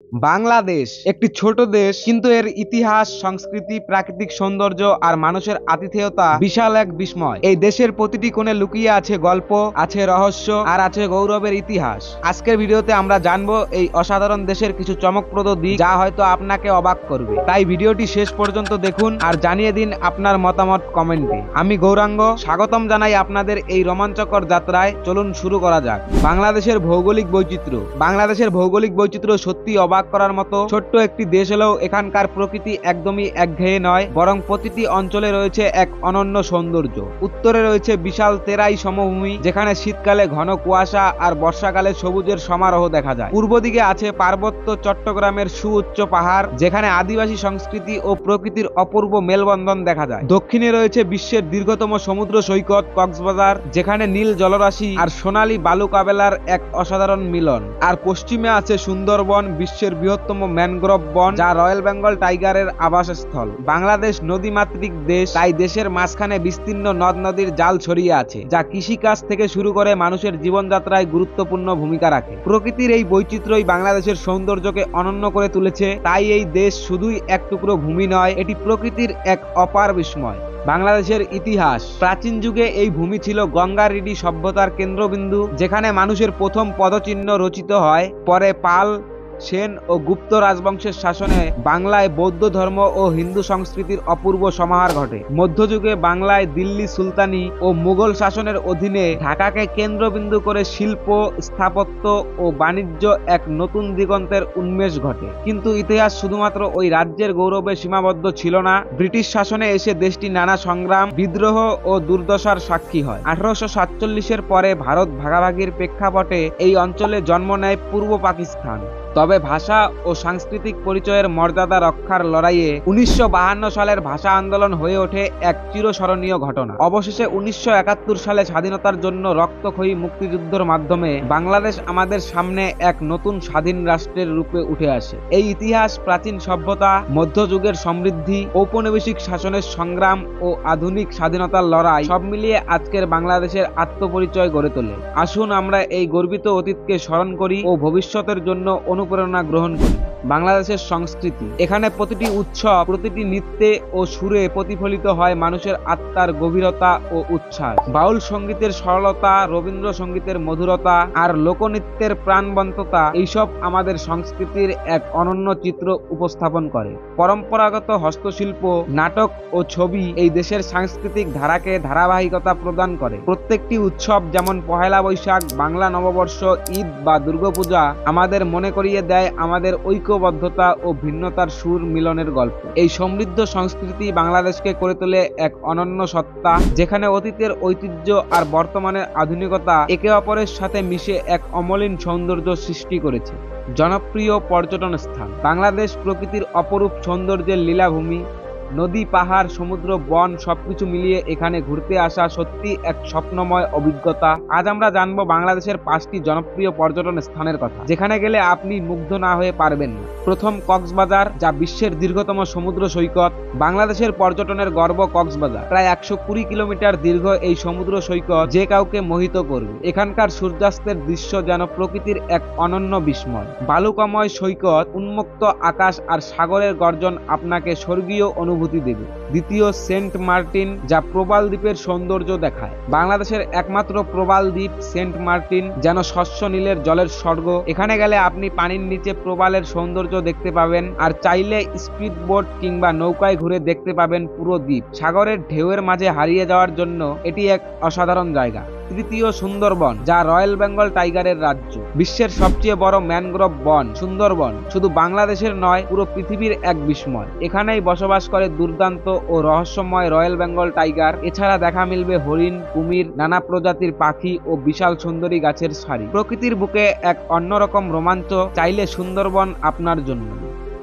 বাংলাদেশ একটি ছোট দেশ, কিন্তু এর ইতিহাস, সংস্কৃতি, প্রাকৃতিক সৌন্দর্য আর মানুষের আতিথেয়তা বিশাল এক বিস্ময়। এই দেশের প্রতিটি কোণে লুকিয়ে আছে গল্প, আছে রহস্য আর আছে গৌরবের ইতিহাস। আজকের ভিডিওতে আমরা জানবো এই অসাধারণ দেশের কিছু চমকপ্রদ দিক, যা হয়তো আপনাকে অবাক করবে। তাই ভিডিওটি শেষ পর্যন্ত দেখুন আর জানিয়ে দিন আপনার মতামত কমেন্টে। আমি গৌরাঙ্গ, স্বাগতম জানাই আপনাদের এই রোমাঞ্চকর যাত্রায়। চলুন শুরু করা যাক। বাংলাদেশের ভৌগোলিক বৈচিত্র্য। বাংলাদেশের ভৌগোলিক বৈচিত্র্য সত্যি অবাক করার মতো। ছোট্ট একটি দেশ হলেও এখানকার প্রকৃতি একদমই একঘেয়ে নয়, বরং প্রতিটি অঞ্চলে রয়েছে এক অনন্য সৌন্দর্য। উত্তরে রয়েছে বিশাল তেরাই সমভূমি, যেখানে শীতকালে ঘন কুয়াশা আর বর্ষাকালে সবুজের সমারোহ দেখা যায়। পূর্ব দিকে আছে পার্বত্য চট্টগ্রামের সুউচ্চ পাহাড়, যেখানে আদিবাসী সংস্কৃতি ও প্রকৃতির অপূর্ব মেলবন্ধন দেখা যায়। দক্ষিণে রয়েছে বিশ্বের দীর্ঘতম সমুদ্র সৈকত কক্সবাজার, যেখানে নীল জলরাশি আর সোনালী বালু কাবেলার এক অসাধারণ মিলন। আর পশ্চিমে আছে সুন্দরবন, বিশ্বের বৃহত্তম ম্যানগ্রোভ বন, যা রয়্যাল বেঙ্গল টাইগারের আবাসস্থল। বাংলাদেশ নদীমাতৃক দেশ, তাই দেশের মাঝখানে বিস্তীর্ণ নদ নদীর জাল ছড়িয়ে আছে, যা কৃষিকাজ থেকে শুরু করে মানুষের জীবনযাত্রায় গুরুত্বপূর্ণ ভূমিকা রাখে। প্রকৃতির এই বৈচিত্র্যই বাংলাদেশের সৌন্দর্যকে অনন্য করে তুলেছে। তাই এই দেশ শুধুই এক টুকরো ভূমি নয়, এটি প্রকৃতির এক অপার বিস্ময়। বাংলাদেশের ইতিহাস। প্রাচীন যুগে এই ভূমি ছিল গঙ্গা রিডি সভ্যতার কেন্দ্রবিন্দু, যেখানে মানুষের প্রথম পদচিহ্ন রচিত হয়। পরে পাল, সেন ও গুপ্ত রাজবংশের শাসনে বাংলায় বৌদ্ধ ধর্ম ও হিন্দু সংস্কৃতির অপূর্ব সমাহার ঘটে। মধ্যযুগে বাংলায় দিল্লি সুলতানি ও মুঘল শাসনের অধীনে ঢাকাকে কেন্দ্রবিন্দু করে শিল্প, স্থাপত্য ও বাণিজ্য এক নতুন দিগন্তের উন্মেষ ঘটে। কিন্তু ইতিহাস শুধুমাত্র ওই রাজ্যের গৌরবে সীমাবদ্ধ ছিল না। ব্রিটিশ শাসনে এসে দেশটি নানা সংগ্রাম, বিদ্রোহ ও দুর্দশার সাক্ষী হয়। 1847-এর পরে ভারত ভাগাভাগির প্রেক্ষাপটে এই অঞ্চলে জন্ম নেয় পূর্ব পাকিস্তান। তবে ভাষা ও সাংস্কৃতিক পরিচয়ের মর্যাদা রক্ষার লড়াইয়ে 1952 সালের ভাষা আন্দোলন হয়ে ওঠে এক চিরস্মরণীয় ঘটনা। অবশেষে 1971 সালে স্বাধীনতার জন্য রক্তক্ষয়ী মুক্তিযুদ্ধের মাধ্যমে বাংলাদেশ আমাদের সামনে এক নতুন স্বাধীন রাষ্ট্রের রূপে উঠে আসে। এই ইতিহাস, প্রাচীন সভ্যতা, মধ্যযুগের সমৃদ্ধি, ঔপনিবেশিক শাসনের সংগ্রাম ও আধুনিক স্বাধীনতার লড়াই, সব মিলিয়ে আজকের বাংলাদেশের আত্মপরিচয় গড়ে তোলে। আসুন আমরা এই গর্বিত অতীতকে স্মরণ করি ও ভবিষ্যতের জন্য অনুপ্রেরণা গ্রহণ করি। বাংলাদেশের সংস্কৃতি। এখানে প্রতিটি উৎসব, প্রতিটি নৃত্যে ও সুরে প্রতিফলিত হয় মানুষের আত্মার গভীরতা ও উচ্ছ্বাস। বাউল সঙ্গীতের সরলতা, রবীন্দ্রসঙ্গীতের মধুরতা আর লোকনৃত্যের প্রাণবন্ততা, এইসব আমাদের সংস্কৃতির এক অনন্য চিত্র উপস্থাপন করে। পরম্পরাগত হস্তশিল্প, নাটক ও ছবি এই দেশের সাংস্কৃতিক ধারাকে ধারাবাহিকতা প্রদান করে। প্রত্যেকটি উৎসব, যেমন পহেলা বৈশাখ, বাংলা নববর্ষ, ঈদ বা দুর্গাপূজা, আমাদের মনে করিয়ে দেয় আমাদের ঐক্যবদ্ধতা ও ভিন্নতার সুর মিলনের গল্প। এই সমৃদ্ধ সংস্কৃতি বাংলাদেশকে করে তোলে এক অনন্য সত্তা, যেখানে অতীতের ঐতিহ্য আর বর্তমানের আধুনিকতা একে অপরের সাথে মিশে এক অমলিন সৌন্দর্য সৃষ্টি করেছে। জনপ্রিয় পর্যটন স্থান। বাংলাদেশ প্রকৃতির অপরূপ সৌন্দর্যের লীলাভূমি। নদী, পাহাড়, সমুদ্র, বন সবকিছু মিলিয়ে এখানে ঘুরতে আসা সত্যি এক স্বপ্নময় অভিজ্ঞতা। আজ আমরা জানবো বাংলাদেশের 5টি জনপ্রিয় পর্যটন স্থানের কথা, যেখানে গেলে আপনি মুগ্ধ না হয়ে পারবেন না। প্রথম, কক্সবাজার, যা বিশ্বের দীর্ঘতম সমুদ্র সৈকত। বাংলাদেশের পর্যটনের গর্ব কক্সবাজার। প্রায় 120 কিলোমিটার দীর্ঘ এই সমুদ্র সৈকত যে কাউকে মোহিত করবে। এখানকার সূর্যাস্তের দৃশ্য যেন প্রকৃতির এক অনন্য বিস্ময়। বালুকাময় সৈকত, উন্মুক্ত আকাশ আর সাগরের গর্জন আপনাকে স্বর্গীয় অনুভূতি দেবে। দ্বিতীয়, সেন্ট মার্টিন, যা প্রবাল দ্বীপের সৌন্দর্য দেখায়। বাংলাদেশের একমাত্র প্রবাল দ্বীপ সেন্ট মার্টিন যেন শস্য নীলের জলের স্বর্গ। এখানে গেলে আপনি পানির নিচে প্রবালের সৌন্দর্য দেখতে পাবেন, আর চাইলে স্পিড বোট কিংবা নৌকায় ঘুরে দেখতে পাবেন পুরো দ্বীপ। সাগরের ঢেউয়ের মাঝে হারিয়ে যাওয়ার জন্য এটি এক অসাধারণ জায়গা। তৃতীয়, সুন্দরবন, যা রয়্যাল বেঙ্গল টাইগারের রাজ্য। বিশ্বের সবচেয়ে বড় ম্যানগ্রোভ বন সুন্দরবন শুধু বাংলাদেশের নয়, পুরো পৃথিবীর এক বিস্ময়। এখানেই বসবাস করে দুর্দান্ত ও রহস্যময় রয়্যাল বেঙ্গল টাইগার। এছাড়া দেখা মিলবে হরিণ, কুমির, নানা প্রজাতির পাখি ও বিশাল সুন্দরী গাছের সারি। প্রকৃতির বুকে এক অন্যরকম রোমাঞ্চ। চাইলে সুন্দরবন আপনার জন্য।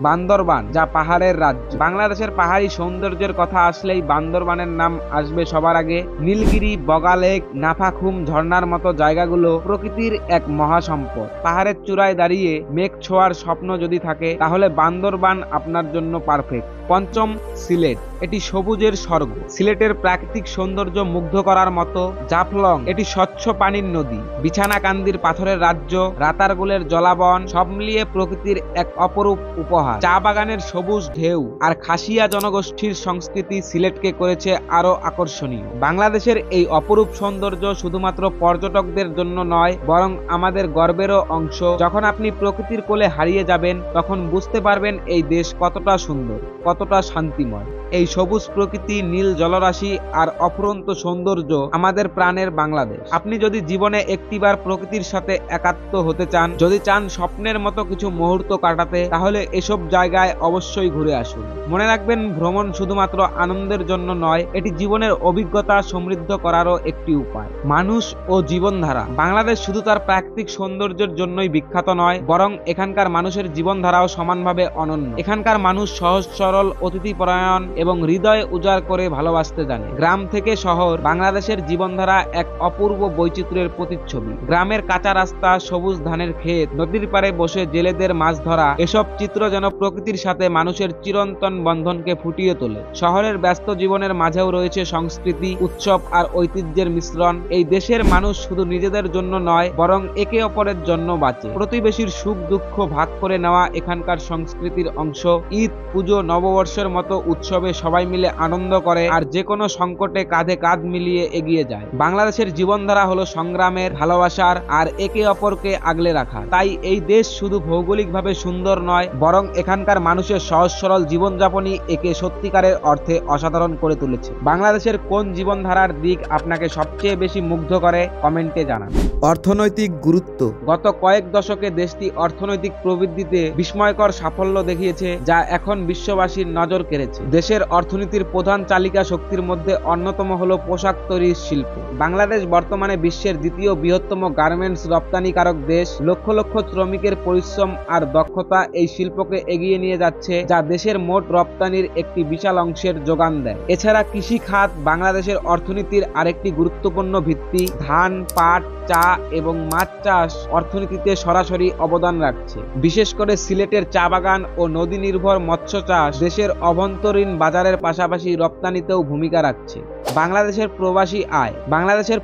বান্দরবান, যা পাহাড়ের রাজ্য। বাংলাদেশের পাহাড়ি সৌন্দর্যের কথা আসলেই বান্দরবানের নাম আসবে সবার আগে। নীলগিরি, বগা লেক, নাফাখুম ঝর্ণার মতো জায়গাগুলো প্রকৃতির এক মহাসম্পদ। পাহাড়ের চূড়ায় দাঁড়িয়ে মেঘ ছোঁয়ার স্বপ্ন যদি থাকে, তাহলে বান্দরবান আপনার জন্য পারফেক্ট। পঞ্চম, সিলেট। এটি সবুজের স্বর্গ। সিলেটের প্রাকৃতিক সৌন্দর্য মুগ্ধ করার মতো। জাফলং, এটি স্বচ্ছ পানির নদী, বিছানাকান্দির পাথরের রাজ্য, রাতারগুলের জলাবন, সব মিলিয়ে প্রকৃতির এক অপরূপ উপহার। চা বাগানের সবুজ ঢেউ আর খাসিয়া জনগোষ্ঠীর সংস্কৃতি সিলেটকে করেছে আরো আকর্ষণীয়। বাংলাদেশের এই অপরূপ সৌন্দর্য শুধুমাত্র পর্যটকদের জন্য নয়, বরং আমাদের গর্বেরও অংশ। যখন আপনি প্রকৃতির কোলে হারিয়ে যাবেন, তখন বুঝতে পারবেন এই দেশ কতটা সুন্দর, কতটা শান্তিময়। এই সবুজ প্রকৃতি, নীল জলরাশি আর অফুরন্ত সৌন্দর্য আমাদের প্রাণের বাংলাদেশ। আপনি যদি জীবনে একটিবার প্রকৃতির সাথে একাত্ম হতে চান, যদি চান স্বপ্নের মতো কিছু মুহূর্ত কাটাতে, তাহলে এসব জায়গায় অবশ্যই ঘুরে আসুন। মনে রাখবেন, ভ্রমণ শুধুমাত্র আনন্দের জন্য নয়, এটি জীবনের অভিজ্ঞতা সমৃদ্ধ করারও একটি উপায়। মানুষ ও জীবনধারা। বাংলাদেশ শুধু তার প্রাকৃতিক সৌন্দর্যের জন্যই বিখ্যাত নয়, বরং এখানকার মানুষের জীবনধারাও সমানভাবে অনন্য। এখানকার মানুষ সহজ সরল, অতিথিপরায়ণ এবং হৃদয় উজাড় করে ভালোবাসতে জানে। গ্রাম থেকে শহর, বাংলাদেশের জীবনধারা এক অপূর্ব বৈচিত্র্যের প্রতিচ্ছবি। গ্রামের কাঁচা রাস্তা, সবুজ ধানের ক্ষেত, নদীর পাড়ে বসে জেলেদের মাছ ধরা, এসব চিত্র যেন প্রকৃতির সাথে মানুষের চিরন্তন বন্ধনকে ফুটিয়ে তোলে। শহরের ব্যস্ত জীবনের মাঝেও রয়েছে সংস্কৃতি, উৎসব আর ঐতিহ্যের মিশ্রণ। এই দেশের মানুষ শুধু নিজেদের জন্য নয়, বরং একে অপরের জন্য বাঁচে। প্রতিবেশীর সুখ দুঃখ ভাগ করে নেওয়া এখানকার সংস্কৃতির অংশ। ঈদ, পুজো, নববর্ষের মতো উৎসবে সবাই মিলে আনন্দ করে আর যে কোনো সংকটে কাঁধে কাঁধ মিলিয়ে এগিয়ে যায়। বাংলাদেশের জীবনধারা হলো সংগ্রামের, ভালোবাসার আর একে অপরকে আগলে রাখা। তাই এই দেশ শুধু ভৌগোলিকভাবে সুন্দর নয়, বরং এখানকার মানুষের সহজ সরল জীবনযাপনই একে সত্যিকারের অর্থে অসাধারণ করে তুলেছে। বাংলাদেশের কোন জীবনধারার দিক আপনাকে সবচেয়ে বেশি মুগ্ধ করে, কমেন্টে জানান। অর্থনৈতিক গুরুত্ব। গত কয়েক দশকে দেশটি অর্থনৈতিক প্রবৃদ্ধিতে বিস্ময়কর সাফল্য দেখিয়েছে, যা এখন বিশ্ববাসীর নজর কেড়েছে। দেশের অর্থনীতির প্রধান চালিকা শক্তির মধ্যে অন্যতম হলো পোশাক তৈরির শিল্প। বাংলাদেশ বর্তমানে বিশ্বের দ্বিতীয় বৃহত্তম গার্মেন্টস রপ্তানিকারক দেশ। লক্ষ লক্ষ শ্রমিকের পরিশ্রম আর দক্ষতা এই শিল্পকে এগিয়ে নিয়ে যাচ্ছে, যা দেশের মোট রপ্তানির একটি বিশাল অংশের যোগান দেয়। এছাড়া কৃষি খাত বাংলাদেশের অর্থনীতির আরেকটি গুরুত্বপূর্ণ ভিত্তি। ধান, পাট, চা এবং মাছ চাষ অর্থনীতিতে সরাসরি অবদান রাখছে। বিশেষ করে সিলেটের চা বাগান ও নদী নির্ভর মৎস্য চাষ দেশের অভ্যন্তরীণ বাজারের পাশাপাশি রপ্তানিতেও ভূমিকা রাখছে। বাংলাদেশের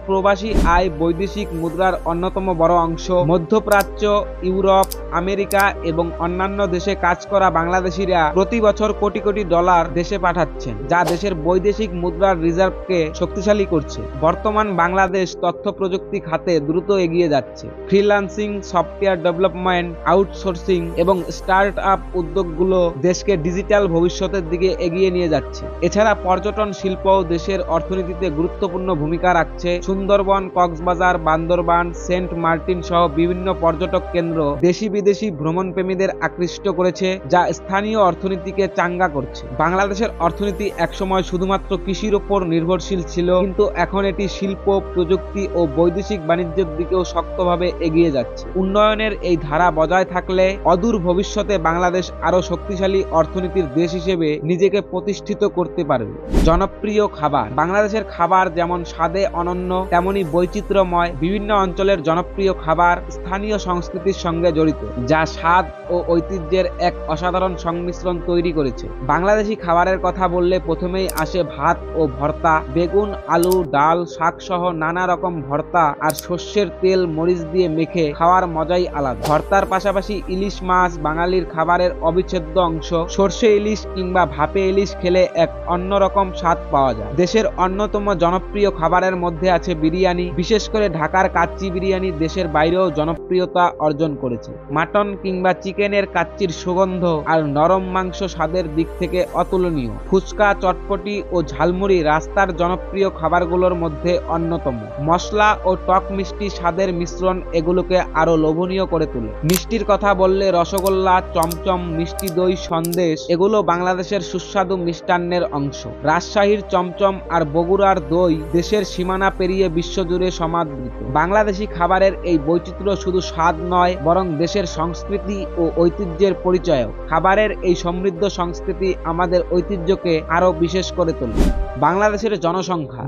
প্রবাসী আয় বৈদেশিক মুদ্রার অন্যতম বড় অংশ। মধ্যপ্রাচ্য, ইউরোপ, আমেরিকা এবং অন্যান্য দেশে কাজ করা বাংলাদেশিরা প্রতি বছর কোটি কোটি ডলার দেশে পাঠাচ্ছেন, যা দেশের বৈদেশিক মুদ্রার রিজার্ভকে শক্তিশালী করছে। বর্তমান বাংলাদেশ তথ্য প্রযুক্তি খাতে দ্রুত এগিয়ে যাচ্ছে। ফ্রিল্যান্সিং, সফটওয়্যার ডেভেলপমেন্ট, আউটসোর্সিং এবং স্টার্ট আপ উদ্যোগগুলো দেশকে ডিজিটাল ভবিষ্যতের দিকে এগিয়ে নিয়ে যাচ্ছে। এছাড়া পর্যটন শিল্পও দেশের অর্থনীতিতে গুরুত্বপূর্ণ ভূমিকা রাখছে। সুন্দরবন, কক্সবাজার, বান্দরবান, সেন্ট মার্টিন সহ বিভিন্ন পর্যটক কেন্দ্র দেশি বিদেশি ভ্রমণপ্রেমীদের আকৃষ্ট করেছে, যা স্থানীয় অর্থনীতিকে চাঙ্গা করছে। বাংলাদেশের অর্থনীতি একসময় শুধুমাত্র কৃষির উপর নির্ভরশীল ছিল, কিন্তু এখন এটি শিল্প, প্রযুক্তি ও বৈদেশিক বাণিজ্যের দিকেও শক্তভাবে এগিয়ে যাচ্ছে। উন্নয়নের এই ধারা বজায় থাকলে অদূর ভবিষ্যতে বাংলাদেশ আরো শক্তিশালী অর্থনীতির দেশ হিসেবে নিজেকে প্রতিষ্ঠিত করতে পারবে। জনপ্রিয় খাবার। বাংলাদেশের খাবার যেমন স্বাদে অনন্য, তেমনি বৈচিত্র্যময়। বিভিন্ন অঞ্চলের জনপ্রিয় খাবার স্থানীয় সংস্কৃতির সঙ্গে জড়িত, যা স্বাদ ও ঐতিহ্যের এক অসাধারণ সংমিশ্রণ তৈরি করেছে। বাংলাদেশি খাবারের কথা বললে প্রথমেই আসে ভাত ও ভর্তা। বেগুন, আলু, ডাল, শাক সহ নানা রকম ভর্তা আর সর্ষের তেল, মরিচ দিয়ে মেখে খাওয়ার মজাই আলাদা। ভর্তার পাশাপাশি ইলিশ মাছ বাঙালির খাবারের অবিচ্ছেদ্য অংশ। সর্ষে ইলিশ কিংবা ভাপে ইলিশ খেলে এক অন্যরকম স্বাদ পাওয়া যায়। দেশের অন্যতম জনপ্রিয় খাবারের মধ্যে আছে বিরিয়ানি। বিশেষ করে ঢাকার কাচ্চি বিরিয়ানি দেশের বাইরেও জনপ্রিয়তা অর্জন করেছে। মাটন কিংবা চিকেনের কাচ্চির সুগন্ধ আর নরম মাংস স্বাদের দিক থেকে অতুলনীয়। ফুচকা, চটপটি ও ঝালমুড়ি রাস্তার জনপ্রিয় খাবারগুলোর মধ্যে অন্যতম। মশলা ও টক মিষ্টি স্বাদের মিশ্রণ এগুলোকে আরো লোভনীয় করে তোলে। মিষ্টির কথা বললে রসগোল্লা, চমচম, মিষ্টি দই, সন্দেশ এগুলো বাংলাদেশের সুস্বাদু মিষ্টান্নের অংশ। রাজশাহীর চমচম আর বগুড়ার দই দেশের সীমানা পেরিয়ে বিশ্বজুড়ে সমাদৃত। বাংলাদেশি খাবারের এই বৈচিত্র্য শুধু স্বাদ নয়, বরং দেশের সংস্কৃতি ও ঐতিহ্যের পরিচয়ও। খাবারের এই সমৃদ্ধ সংস্কৃতি আমাদের ঐতিহ্যকে আরো বিশেষ করে তোলে।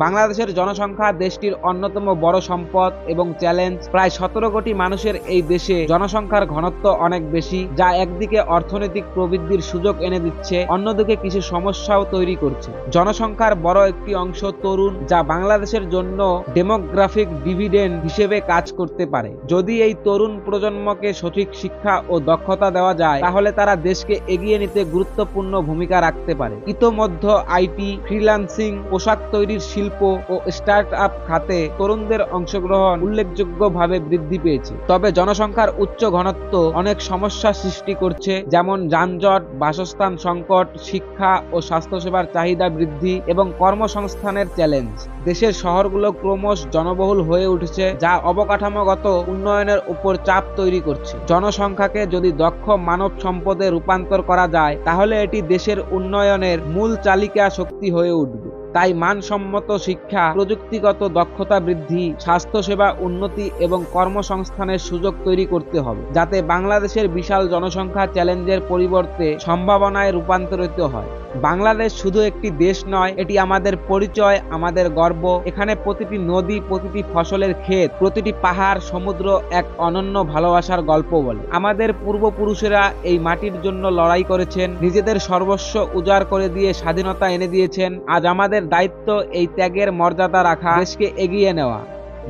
বাংলাদেশের জনসংখ্যা দেশটির অন্যতম বড় সম্পদ এবং চ্যালেঞ্জ। প্রায় 17 কোটি মানুষের এই দেশে জনসংখ্যার ঘনত্ব অনেক বেশি, যা একদিকে অর্থনৈতিক প্রবৃদ্ধির সুযোগ এনে দিচ্ছে, অন্যদিকে কিছু সমস্যাও তৈরি করছে। জনসংখ্যার বড় একটি অংশ তরুণ, যা বাংলাদেশের জন্য ডেমোগ্রাফিক ডিভিডেন্ড হিসেবে কাজ করতে পারে। যদি এই তরুণ প্রজন্মকে সঠিক শিক্ষা ও দক্ষতা দেওয়া যায়, তাহলে তারা দেশকে এগিয়ে নিতে গুরুত্বপূর্ণ ভূমিকা রাখতে পারে। ইতোমধ্যে আইটি, ফ্রিল্যান্সিং, পোশাক তৈরির শিল্প ও স্টার্ট আপ খাতে তরুণদের অংশগ্রহণ উল্লেখযোগ্যভাবে বৃদ্ধি পেয়েছে। তবে জনসংখ্যার উচ্চ ঘনত্ব অনেক সমস্যা সৃষ্টি করছে, যেমন যানজট, বাসস্থান সংকট, শিক্ষা ও স্বাস্থ্যসেবার চাহিদা বৃদ্ধি এবং কর্মসংস্থানের চ্যালেঞ্জ। দেশের শহরগুলো ক্রমশ জনবহুল হয়ে উঠেছে, যা অবকাঠামোগত উন্নয়নের উপর চাপ তৈরি করছে। জনসংখ্যাকে যদি দক্ষ মানব সম্পদে রূপান্তর করা যায়, তাহলে এটি দেশের উন্নয়নের মূল চালিকা শক্তি হয়ে উঠবে। তাই মানসম্মত শিক্ষা, প্রযুক্তিগত দক্ষতা বৃদ্ধি, স্বাস্থ্যসেবা উন্নতি এবং কর্মসংস্থানের সুযোগ তৈরি করতে হবে, যাতে বাংলাদেশের বিশাল জনসংখ্যা চ্যালেঞ্জের পরিবর্তে সম্ভাবনায় রূপান্তরিত হয়। বাংলাদেশ শুধু একটি দেশ নয়, এটি আমাদের পরিচয়, আমাদের গর্ব। এখানে প্রতিটি নদী, প্রতিটি ফসলের ক্ষেত, প্রতিটি পাহাড়, সমুদ্র এক অনন্য ভালোবাসার গল্প বলে। আমাদের পূর্বপুরুষেরা এই মাটির জন্য লড়াই করেছেন, নিজেদের সর্বস্ব উজাড় করে দিয়ে স্বাধীনতা এনে দিয়েছেন। আজ আমাদের দায়িত্ব এই ত্যাগের মর্যাদা রাখা, দেশকে এগিয়ে নেওয়া।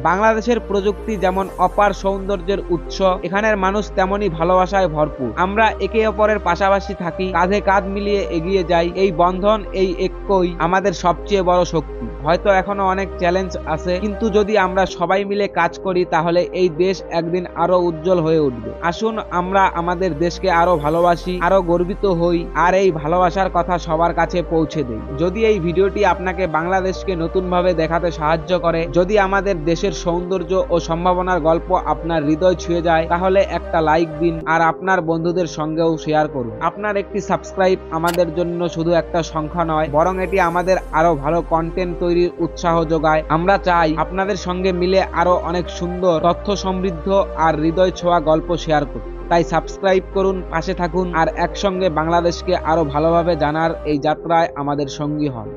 বাংলাদেশের প্রযুক্তি যেমন অপার সৌন্দর্যের উৎস, এখানের মানুষ তেমনি ভালোবাসায় ভরপুর। আমরা একে অপরের পাশাপাশি থাকি, কাঁধে কাঁধ মিলিয়ে এগিয়ে যাই। এই বন্ধন, এই ঐক্যই আমাদের সবচেয়ে বড় শক্তি। হয়তো এখনো অনেক চ্যালেঞ্জ আছে, কিন্তু যদি আমরা সবাই মিলে কাজ করি, তাহলে এই দেশ একদিন আরো উজ্জ্বল হয়ে উঠবে। আসুন আমরা আমাদের দেশকে আরো ভালোবাসি, আরো গর্বিত হই, আর এই ভালোবাসার কথা সবার কাছে পৌঁছে দেই। যদি এই ভিডিওটি আপনাকে বাংলাদেশকে নতুনভাবে দেখাতে সাহায্য করে, যদি আমাদের দেশের সৌন্দর্য ও সম্ভাবনার গল্প আপনার হৃদয় ছুঁয়ে যায়, তাহলে একটা লাইক দিন আর আপনার বন্ধুদের সঙ্গেও শেয়ার করুন। আপনার একটি সাবস্ক্রাইব আমাদের জন্য শুধু একটা সংখ্যা নয়, বরং এটি আমাদের আরো ভালো কন্টেন্ট তৈরির উৎসাহ যোগায়। আমরা চাই আপনাদের সঙ্গে মিলে আরো অনেক সুন্দর, তথ্য সমৃদ্ধ আর হৃদয় ছোঁয়া গল্প শেয়ার করতে। তাই সাবস্ক্রাইব করুন, পাশে থাকুন আর একসঙ্গে বাংলাদেশকে আরো ভালোভাবে জানার এই যাত্রায় আমাদের সঙ্গী হন।